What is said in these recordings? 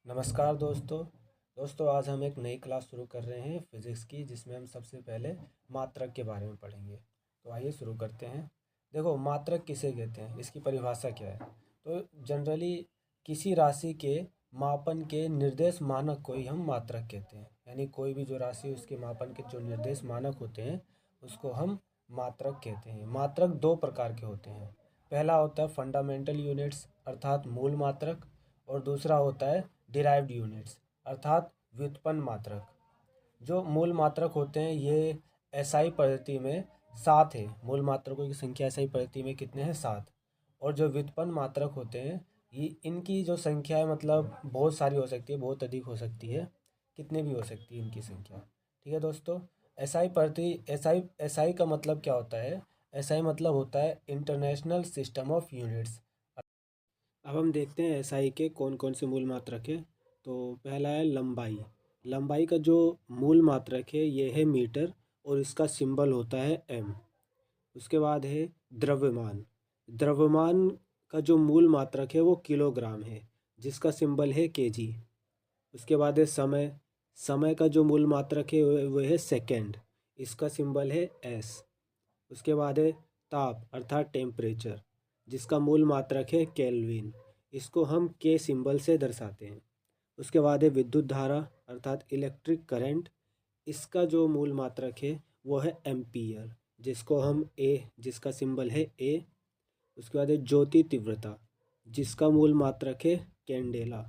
नमस्कार दोस्तों आज हम एक नई क्लास शुरू कर रहे हैं फिज़िक्स की, जिसमें हम सबसे पहले मात्रक के बारे में पढ़ेंगे। तो आइए शुरू करते हैं। देखो, मात्रक किसे कहते हैं, इसकी परिभाषा क्या है। तो जनरली किसी राशि के मापन के निर्देश मानक को ही हम मात्रक कहते हैं। यानी कोई भी जो राशि उसके मापन के जो निर्देश मानक होते हैं उसको हम मात्रक कहते हैं। मात्रक दो प्रकार के होते हैं। पहला होता है फंडामेंटल यूनिट्स अर्थात मूल मात्रक, और दूसरा होता है डिराइव्ड यूनिट्स अर्थात व्युत्पन्न मात्रक। जो मूल मात्रक होते हैं ये एसआई पद्धति में 7 है। मूल मात्रकों की संख्या एसआई पद्धति में कितने हैं? 7। और जो व्युत्पन्न मात्रक होते हैं ये इनकी जो संख्या है मतलब बहुत सारी हो सकती है, बहुत अधिक हो सकती है, कितने भी हो सकती है इनकी संख्या। ठीक है दोस्तों। एसआई पद्धति एसआई एसआई का मतलब क्या होता है? एसआई मतलब होता है इंटरनेशनल सिस्टम ऑफ यूनिट्स। अब हम देखते हैं एसआई के कौन कौन से मूल मात्रक है। तो पहला है लंबाई। लंबाई का जो मूल मात्रक है ये है मीटर, और इसका सिंबल होता है एम। उसके बाद है द्रव्यमान। द्रव्यमान का जो मूल मात्रक है वो किलोग्राम है, जिसका सिंबल है केजी। उसके बाद है समय। समय का जो मूल मात्रक है वह है सेकेंड, इसका सिंबल है एस। उसके बाद है ताप अर्थात टेम्परेचर, जिसका मूल मात्रक है केल्विन, इसको हम के सिंबल से दर्शाते हैं। उसके बाद है विद्युत धारा अर्थात इलेक्ट्रिक करंट, इसका जो मूल मात्रक है वो है एम्पियर, जिसको हम ए, जिसका सिंबल है ए। उसके बाद है ज्योति तीव्रता, जिसका मूल मात्रक है कैंडेला,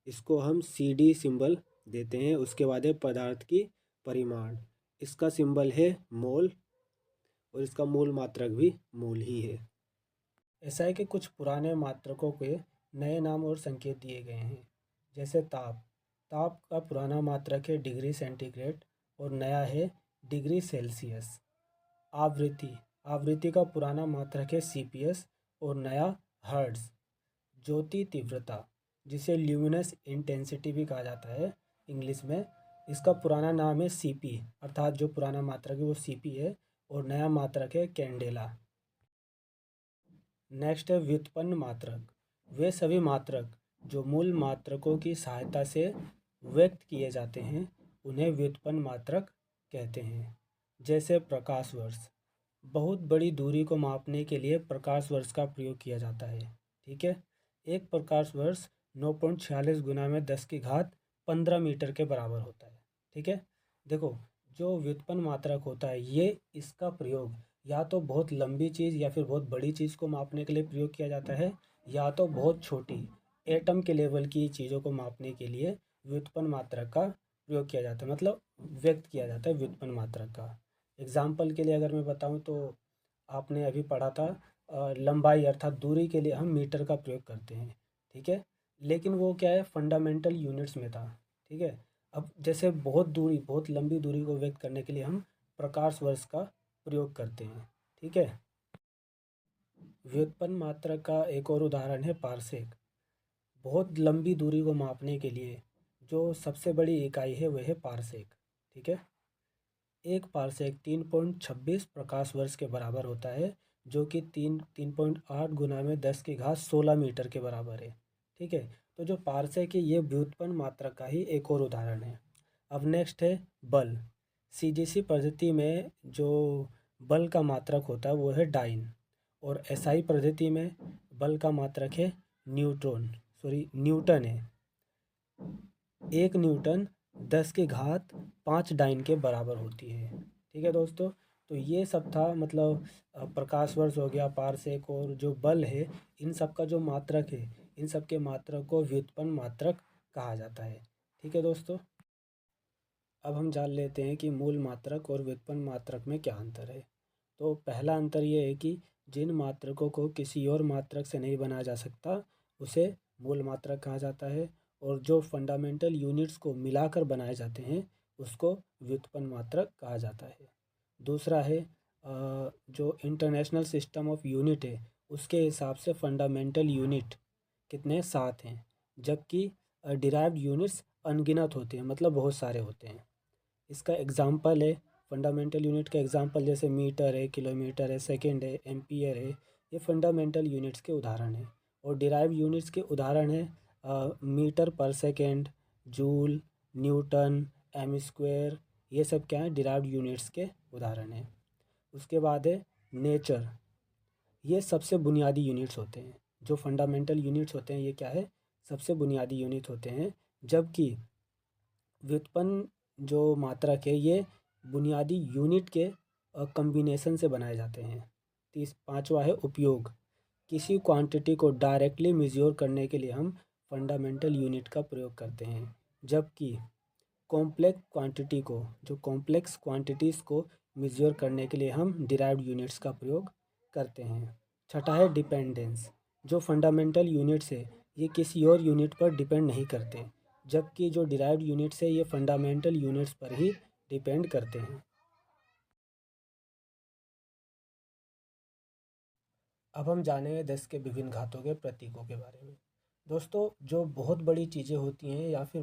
इसको हम सी डी सिंबल देते हैं। उसके बाद है पदार्थ की परिमाण, इसका सिंबल है मोल, और इसका मूल मात्रक भी मोल ही है। एसआई के कुछ पुराने मात्रकों के नए नाम और संकेत दिए गए हैं। जैसे ताप। ताप का पुराना मात्रक है डिग्री सेंटीग्रेड और नया है डिग्री सेल्सियस। आवृत्ति। आवृत्ति का पुराना मात्रक है सीपीएस और नया हर्ट्ज। ज्योति तीव्रता, जिसे ल्यूमिनस इंटेंसिटी भी कहा जाता है इंग्लिश में, इसका पुराना नाम है सीपी अर्थात जो पुराना मात्रक है वो सीपी है, और नया मात्रक है कैंडेला। नेक्स्ट है व्युत्पन्न मात्रक। वे सभी मात्रक जो मूल मात्रकों की सहायता से व्यक्त किए जाते हैं उन्हें व्युत्पन्न मात्रक कहते हैं। जैसे प्रकाश वर्ष। बहुत बड़ी दूरी को मापने के लिए प्रकाश वर्ष का प्रयोग किया जाता है। ठीक है। एक प्रकाश वर्ष 9.46 गुना में 10 की घात 15 मीटर के बराबर होता है। ठीक है। देखो, जो व्युत्पन्न मात्रक होता है ये इसका प्रयोग या तो बहुत लंबी चीज़ या फिर बहुत बड़ी चीज़ को मापने के लिए प्रयोग किया जाता है, या तो बहुत छोटी एटम के लेवल की चीज़ों को मापने के लिए व्युत्पन्न मात्रक का प्रयोग किया जाता है, मतलब व्यक्त किया जाता है व्युत्पन्न मात्रक का। एग्जाम्पल के लिए अगर मैं बताऊं तो आपने अभी पढ़ा था लंबाई अर्थात दूरी के लिए हम मीटर का प्रयोग करते हैं। ठीक है। लेकिन वो क्या है, फंडामेंटल यूनिट्स में था। ठीक है। अब जैसे बहुत दूरी, बहुत लंबी दूरी को व्यक्त करने के लिए हम प्रकाश वर्ष का प्रयोग करते हैं। ठीक है। व्युत्पन्न मात्रक का एक और उदाहरण है पारसेक। बहुत लंबी दूरी को मापने के लिए जो सबसे बड़ी इकाई है वह है पारसेक। ठीक है। एक पारसेक 3.26 प्रकाश वर्ष के बराबर होता है, जो कि 3.8 गुना में 10 की घात 16 मीटर के बराबर है। ठीक है। तो जो पारसेक है ये व्युत्पन्न मात्रक का ही एक और उदाहरण है। अब नेक्स्ट है बल। सीजीसी पद्धति में जो बल का मात्रक होता है वो है डाइन, और एसआई पद्धति में बल का मात्रक है न्यूटन है। 1 न्यूटन 10 की घात 5 डाइन के बराबर होती है। ठीक है दोस्तों। तो ये सब था, मतलब प्रकाश वर्ष हो गया, पारसेक, और जो बल है, इन सब का जो मात्रक है, इन सब के मात्रक को व्युत्पन्न मात्रक कहा जाता है। ठीक है दोस्तों। अब हम जान लेते हैं कि मूल मात्रक और व्युत्पन्न मात्रक में क्या अंतर है। तो पहला अंतर ये है कि जिन मात्रकों को किसी और मात्रक से नहीं बनाया जा सकता उसे मूल मात्रक कहा जाता है, और जो फंडामेंटल यूनिट्स को मिलाकर बनाए जाते हैं उसको व्युत्पन्न मात्रक कहा जाता है। दूसरा है जो इंटरनेशनल सिस्टम ऑफ यूनिट है उसके हिसाब से फंडामेंटल यूनिट कितने 7 हैं, जबकि डिराइव्ड यूनिट्स अनगिनत होते हैं, मतलब बहुत सारे होते हैं। इसका एग्जाम्पल है, फंडामेंटल यूनिट का एग्जाम्पल जैसे मीटर है, किलोमीटर है, सेकेंड है, एम्पियर है, ये फंडामेंटल यूनिट्स के उदाहरण हैं। और डिराइव यूनिट्स के उदाहरण है मीटर पर second, joule, newton, M square, ये सब क्या है, डिराइव्ड यूनिट्स के उदाहरण हैं। उसके बाद है नेचर। ये सबसे बुनियादी यूनिट्स होते हैं, जो फंडामेंटल यूनिट्स होते हैं, ये क्या है, सबसे बुनियादी यूनिट होते हैं। जबकि व्युत्पन्न जो मात्रक है ये बुनियादी यूनिट के कम्बिनेशन से बनाए जाते हैं। पांचवा है उपयोग। किसी क्वांटिटी को डायरेक्टली मेज़र करने के लिए हम फंडामेंटल यूनिट का प्रयोग करते हैं। जबकि कॉम्प्लेक्स क्वांटिटीज़ को मेज़र करने के लिए हम डिराइव्ड यूनिट्स का प्रयोग करते हैं। छठा है डिपेंडेंस। जो फंडामेंटल यूनिट्स है ये किसी और यूनिट पर डिपेंड नहीं करते, जबकि जो डिराइव्ड यूनिट्स है ये फंडामेंटल यूनिट्स पर ही डिपेंड करते हैं। अब हम जानेंगे 10 के विभिन्न घातों के प्रतीकों के बारे में। दोस्तों, जो बहुत बड़ी चीज़ें होती हैं या फिर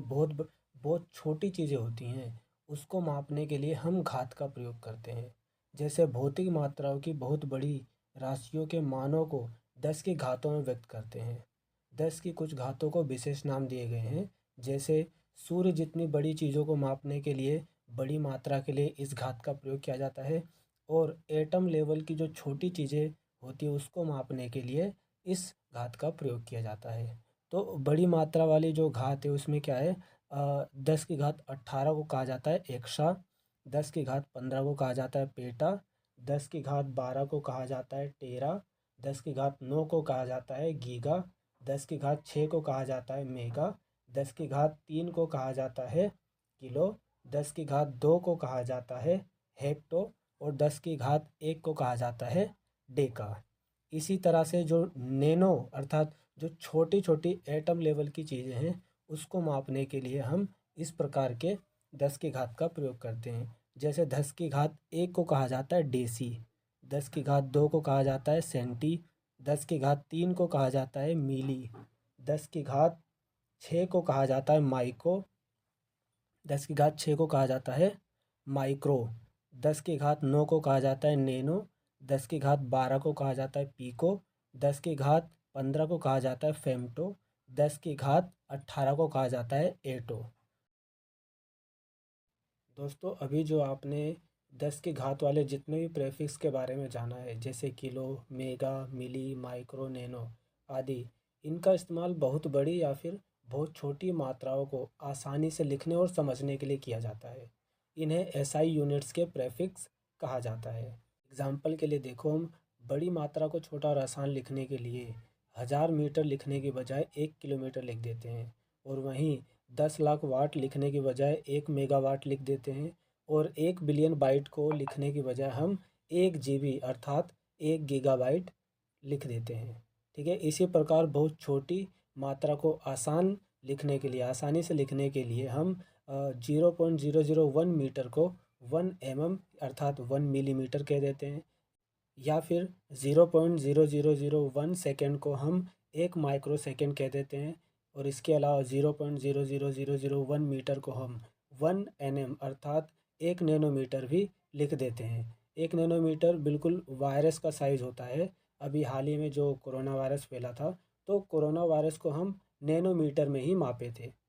बहुत छोटी चीज़ें होती हैं, उसको मापने के लिए हम घात का प्रयोग करते हैं। जैसे भौतिक मात्राओं की बहुत बड़ी राशियों के मानों को 10 की घातों में व्यक्त करते हैं। 10 की कुछ घातों को विशेष नाम दिए गए हैं, जैसे सूर्य जितनी बड़ी चीज़ों को मापने के लिए बड़ी मात्रा के लिए इस घात का प्रयोग किया जाता है, और एटम लेवल की जो छोटी चीज़ें होती है उसको मापने के लिए इस घात का प्रयोग किया जाता है। तो बड़ी मात्रा वाली जो घात है उसमें क्या है, 10 की घात 18 को कहा जाता है एक्सा, 10 की घात 15 को कहा जाता है पेटा, 10 की घात 12 को कहा जाता है टेरा, 10 की घात 9 को कहा जाता है गीगा, 10 की घात 6 को कहा जाता है मेगा, 10 की घात 3 को कहा जाता है किलो, 10 की घात 2 को कहा जाता है हेक्टो, और 10 की घात 1 को कहा जाता है डेका। इसी तरह से जो नैनो अर्थात जो छोटी छोटी एटम लेवल की चीज़ें हैं उसको मापने के लिए हम इस प्रकार के 10 की घात का प्रयोग करते हैं। जैसे 10 की घात 1 को कहा जाता है डेसी, 10 की घात 2 को कहा जाता है सेंटी, 10 की घात 3 को कहा जाता है मिली, 10 की घात 6 को कहा जाता है माइक्रो, 10 की घात 6 को कहा जाता है माइक्रो, 10 की घात 9 को कहा जाता है नैनो, 10 की घात 12 को कहा जाता है पीको, 10 की घात 15 को कहा जाता है फेम्टो, 10 की घात 18 को कहा जाता है एटो। दोस्तों, अभी जो आपने 10 की घात वाले जितने भी प्रेफिक्स के बारे में जाना है, जैसे किलो, मेगा, मिली, माइक्रो, नैनो आदि, इनका इस्तेमाल बहुत बड़ी या फिर बहुत छोटी मात्राओं को आसानी से लिखने और समझने के लिए किया जाता है। इन्हें एसआई यूनिट्स के प्रेफिक्स कहा जाता है। एग्जाम्पल के लिए देखो, हम बड़ी मात्रा को छोटा और आसान लिखने के लिए 1000 मीटर लिखने के बजाय 1 किलोमीटर लिख देते हैं, और वहीं 10 लाख वाट लिखने के बजाय 1 मेगावाट लिख देते हैं, और 1 बिलियन बाइट को लिखने के बजाय हम 1 GB अर्थात 1 गीगाबाइट लिख देते हैं। ठीक है, इसी प्रकार बहुत छोटी मात्रा को आसानी से लिखने के लिए हम 0.001 मीटर को 1 mm अर्थात 1 मिलीमीटर कह देते हैं, या फिर 0.00001 सेकेंड को हम 1 माइक्रो सेकेंड कह देते हैं, और इसके अलावा 0.00001 मीटर को हम 1 nm अर्थात 1 नैनोमीटर भी लिख देते हैं। 1 नैनोमीटर बिल्कुल वायरस का साइज़ होता है। अभी हाल ही में जो कोरोना वायरस फैला था, तो कोरोना वायरस को हम नैनोमीटर में ही मापे थे।